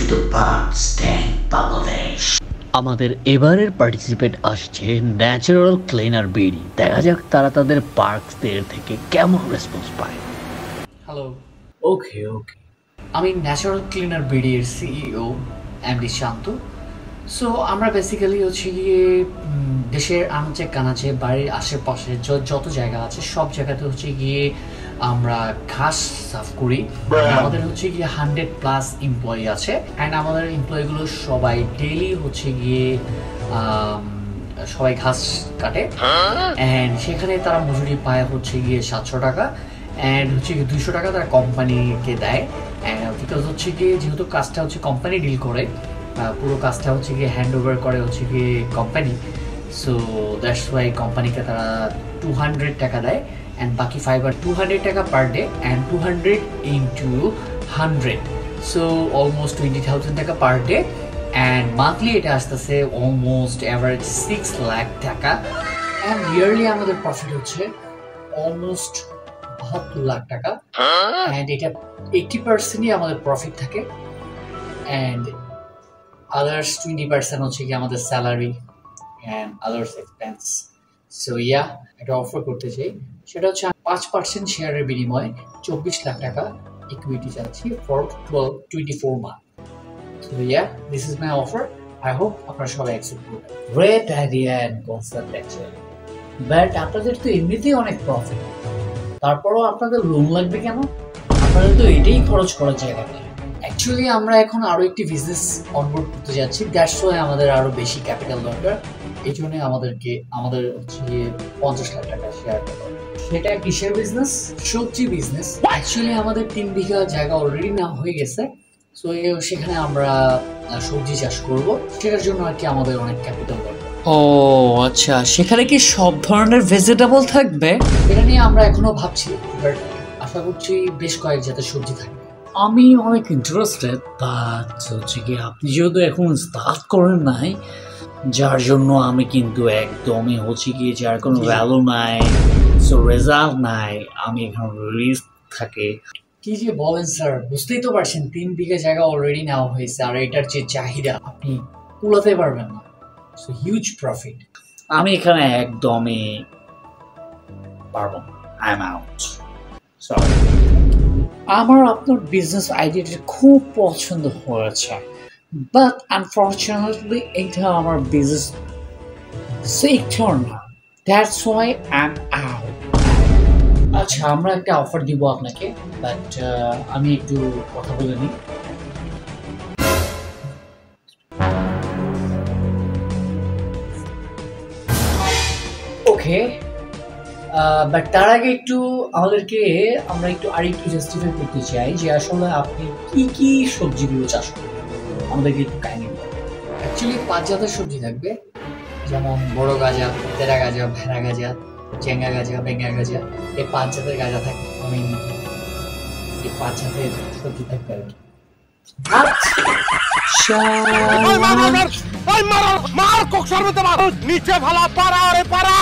to Parks Tank Bangladesh. আমাদের এবারের participate আসছে ন্যাচারাল ক্লিনার বিডি। দেখা যাক তারা তাদের পার্কসদের থেকে কেমন রেসপন্স পায়। হ্যালো, ওকে, আমি ন্যাচারাল ক্লিনার বিডির সিইও এমডি শান্ত। সো আমরা বেসিক্যালি হচ্ছে গিয়ে দেশের আনাচে কানাচে বাড়ির আশেপাশে যত জায়গা আছে সব জায়গাতে হচ্ছে গিয়ে আমরা ঘাস সাফ করি। আমাদের হচ্ছে গিয়ে 100+ এমপ্লয়ি আছে অ্যান্ড আমাদের এমপ্লয়িগুলো সবাই ডেইলি হচ্ছে গিয়ে সবাই ঘাস কাটে অ্যান্ড সেখানে তারা মজুরি পায় হচ্ছে গিয়ে 700 টাকা অ্যান্ড হচ্ছে গিয়ে 200 টাকা তারা কোম্পানিকে দেয়। বিকজ হচ্ছে গিয়ে যেহেতু কাজটা হচ্ছে কোম্পানি ডিল করে, পুরো কাজটা হচ্ছে গিয়ে হ্যান্ড ওভার করে হচ্ছে গিয়ে কোম্পানি। সো দ্যাটস ওয়াই কোম্পানিকে তারা 200 টাকা দেয় অ্যান্ড বাকি 200 টাকা per day and 200 into 100, so almost 20,000 টাকা পার ডে অ্যান্ড মান্থলি এটা আসতেছে অলমোস্ট অ্যাভারেজ 6 লাখ টাকা অ্যান্ড ইয়ারলি আমাদের প্রফিট হচ্ছে অলমোস্ট 72 লাখ টাকা অ্যান্ড এটা 80%ই আমাদের প্রফিট থাকে অ্যান্ড আদার্স 20% হচ্ছে কি আমাদের salary and others expense. So yeah, এটা অফার করতে চাই, সেটা হচ্ছে 5% শেয়ারের বিনিময়ে 24 লাখ টাকা ইকুইটি চাচ্ছি for 24 month. So yeah, this is my offer. I hope আপনারা সবাই অ্যাকসেপ্ট করবেন। Great idea and concept actually, but আপনাদের তো এমনিতেই অনেক প্রফিট, তারপরও আপনাদের লোন লাগবে কেন? আপনাদের তো এটাই খরচ করার জায়গা নেই। অ্যাকচুয়ালি আমরা এখন আরো একটি বিজনেস অনবোর্ড করতে যাচ্ছি, দ্যাটস ওয়াই আমাদের আরো বেশি ক্যাপিটাল দরকার। এই জন্য আমাদের হচ্ছে 50 লাখ টাকা শেয়ার দরকার। সেটা কিসের বিজনেস? সবজি বিজনেস। অ্যাকচুয়ালি আমাদের 3 বিঘা জায়গা অলরেডি না হয়ে গেছে, সো সেখানে আমরা সবজি চাষ করব, সেটার জন্য আর কি আমাদের অনেক ক্যাপিটাল দরকার। ও আচ্ছা, সেখানে কি সব ধরনের ভেজিটেবল থাকবে? এটা নিয়ে আমরা এখনো ভাবছি, বাট আশা করছি বেশ কয়েক জাতের সবজি থাকবে। আমি অনেক ইন্টারেস্টেড, বাট হচ্ছে কি আপনি যেহেতু এখন স্টার্ট করেন নাই, যার জন্য আমি কিন্তু একদমই হচ্ছে কি যার কোনো ভ্যালু নাই, সো রেজাল্ট নাই, আমি এখানে রিস্ক থাকে। কি যে বলেন স্যার, বুঝতেই তো পারছেন 3 বিঘা জায়গা অলরেডি নেওয়া হয়েছে আর এটার যে চাহিদা আপনি কুলাতে পারবেন না, সো হিউজ প্রফিট। আমি এখানে একদমই পারবো না, আই এম আউট, সরি। আমার আপনার বিজনেস আইডিয়াটা খুব পছন্দ হয়েছে, বাট আনফরচুনেটলি এটা আমার বিজনেস সেক্টর না, that's why I am out. আচ্ছা, আমরা একটা অফার দিব আপনাকে, বাট আমি একটু কথা বলে নিই। ওকে, বাট তার আগে আমরা একটু জাস্টিফাই করতে চাই যে আসলে আপনি কি সবজিগুলো চাষ করবেন, আমাদেরকে একটু কাহিনী বলুন। অ্যাকচুয়ালি 5 জাতের সবজি থাকবে, যেমন বড় গাজা, তেরা গাজা, ভেড়া গাজা, চেঙ্গা গাজা, বেঙ্গা গাজা, এই 5 জাতের গাজা থাকবে। এই 5 জাতের সবজি থাকবে আর কি। মার কক সর্বতে মার নিচে ভালা পারা, আরে পারা।